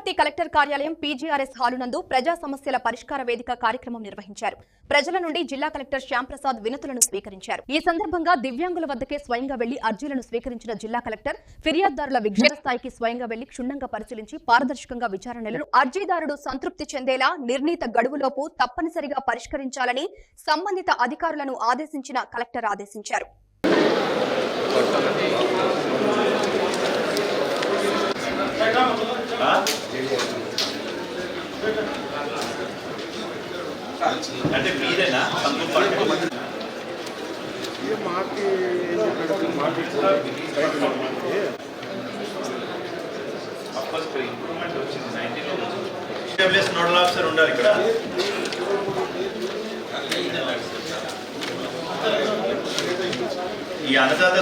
Wanaparthy collector కార్యాలయం PGRS hall నందు ప్రజా సమస్యల పరిష్కార వేదిక కార్యక్రమం నిర్వహించారు. ప్రజల నుండి జిల్లా కలెక్టర్ శ్యాంప్రసాద్ వినతులను స్వీకరించారు. ఈ సందర్భంగా దివ్యాంగుల వద్దకే స్వయంగా వెళ్లి అర్జీలను స్వీకరించిన జిల్లా కలెక్టర్ ఫిర్యాదుదారుల విజ్ఞాన స్థాయికి స్వయంగా వెళ్లి క్షుణ్ణంగా పరిశీలించి పారదర్శకంగా విచారణలను అర్జీదారుడు సంతృప్తి చెందేలా నిర్ణీత గడువులోపు తప్పనిసరిగా పరిష్కరించాలని సంబంధిత అధికారులను ఆదేశించిన కలెక్టర్ ఆదేశించారు. అంటే మీరేనా ఇంప్రూవ్మెంట్ వచ్చింది 19 నోడల్ ఆఫీసర్ ఉండాలి ఇక్కడ. ఈ అన్నదాత